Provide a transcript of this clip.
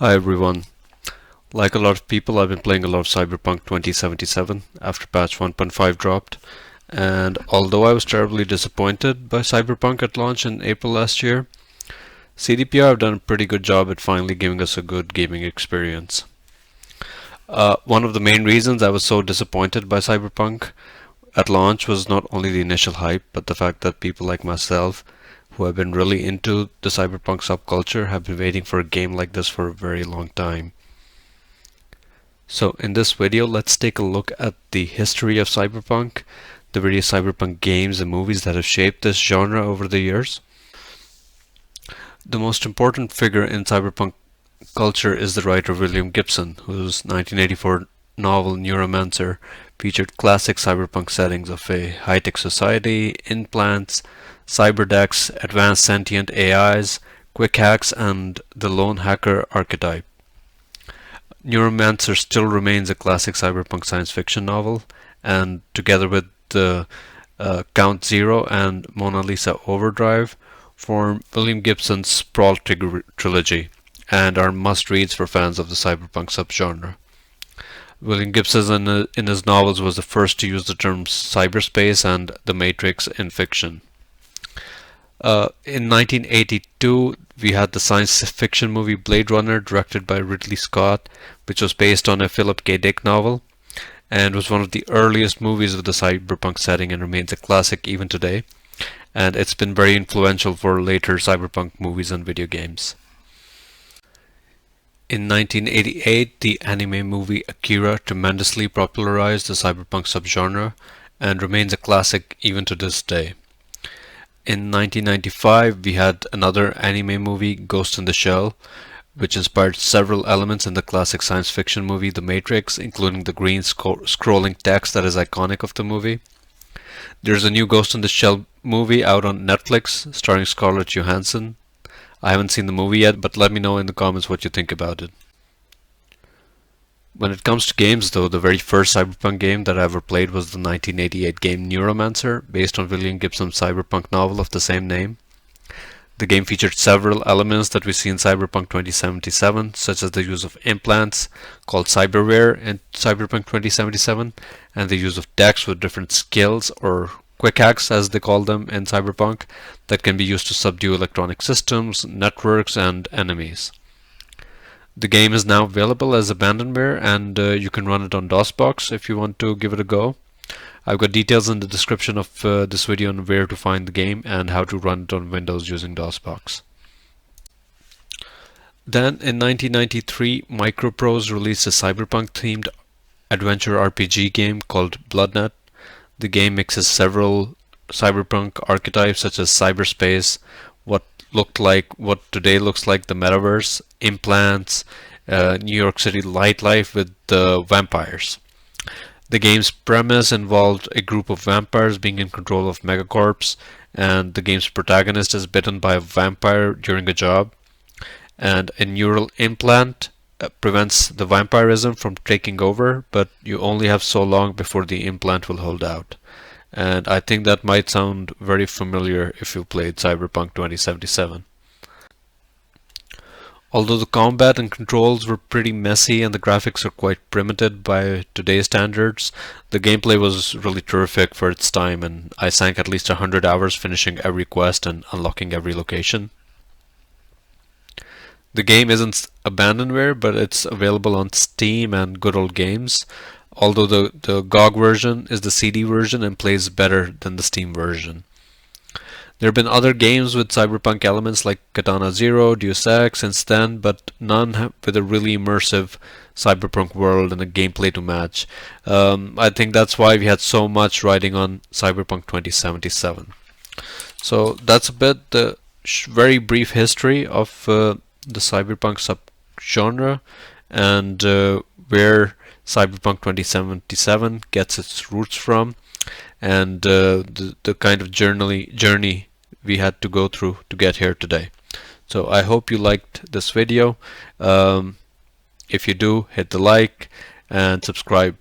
Hi everyone. Like a lot of people, I've been playing a lot of Cyberpunk 2077 after patch 1.5 dropped, and although I was terribly disappointed by Cyberpunk at launch in April last year, CDPR have done a pretty good job at finally giving us a good gaming experience. One of the main reasons I was so disappointed by Cyberpunk at launch was not only the initial hype, but the fact that people like myself, who have been really into the Cyberpunk subculture, have been waiting for a game like this for a very long time. So in this video, let's take a look at the history of Cyberpunk, the various Cyberpunk games and movies that have shaped this genre over the years. The most important figure in Cyberpunk culture is the writer William Gibson, whose 1984 novel Neuromancer featured classic cyberpunk settings of a high-tech society, implants, cyberdecks, advanced sentient AIs, quick hacks, and the lone hacker archetype. Neuromancer still remains a classic cyberpunk science fiction novel, and together with the Count Zero and Mona Lisa Overdrive, form William Gibson's Sprawl trilogy and are must-reads for fans of the cyberpunk subgenre. William Gibson in his novels was the first to use the terms cyberspace and the Matrix in fiction. In 1982, we had the science fiction movie Blade Runner, directed by Ridley Scott, which was based on a Philip K. Dick novel, and was one of the earliest movies with the cyberpunk setting and remains a classic even today. And it's been very influential for later cyberpunk movies and video games. In 1988, the anime movie Akira tremendously popularized the cyberpunk subgenre and remains a classic even to this day. In 1995, we had another anime movie, Ghost in the Shell, which inspired several elements in the classic science fiction movie The Matrix, including the green scrolling text that is iconic of the movie. There's a new Ghost in the Shell movie out on Netflix starring Scarlett Johansson. I haven't seen the movie yet, but let me know in the comments what you think about it. When it comes to games though, the very first cyberpunk game that I ever played was the 1988 game Neuromancer, based on William Gibson's cyberpunk novel of the same name. The game featured several elements that we see in Cyberpunk 2077, such as the use of implants, called cyberware in Cyberpunk 2077, and the use of decks with different skills, or quick hacks as they call them in Cyberpunk, that can be used to subdue electronic systems, networks, and enemies. The game is now available as abandonware, and you can run it on DOSBox if you want to give it a go. I've got details in the description of this video on where to find the game and how to run it on Windows using DOSBox. Then in 1993, Microprose released a cyberpunk-themed adventure RPG game called Bloodnut. The game mixes several cyberpunk archetypes such as cyberspace, what today looks like the metaverse, implants, New York City nightlife with vampires. The game's premise involved a group of vampires being in control of megacorps, and the game's protagonist is bitten by a vampire during a job, and a neural implant prevents the vampirism from taking over, but you only have so long before the implant will hold out. And I think that might sound very familiar if you played Cyberpunk 2077. Although the combat and controls were pretty messy and the graphics are quite primitive by today's standards, the gameplay was really terrific for its time, and I sank at least 100 hours finishing every quest and unlocking every location. The game isn't abandonware, but it's available on Steam and Good Old Games, although the GOG version is the CD version and plays better than the Steam version. There have been other games with cyberpunk elements like Katana Zero, Deus Ex, and Sten, but none with a really immersive cyberpunk world and a gameplay to match. I think that's why we had so much riding on Cyberpunk 2077. So that's a bit the very brief history of the cyberpunk subgenre and where Cyberpunk 2077 gets its roots from, and the kind of journey we had to go through to get here today. So I hope you liked this video. If you do, hit the like and subscribe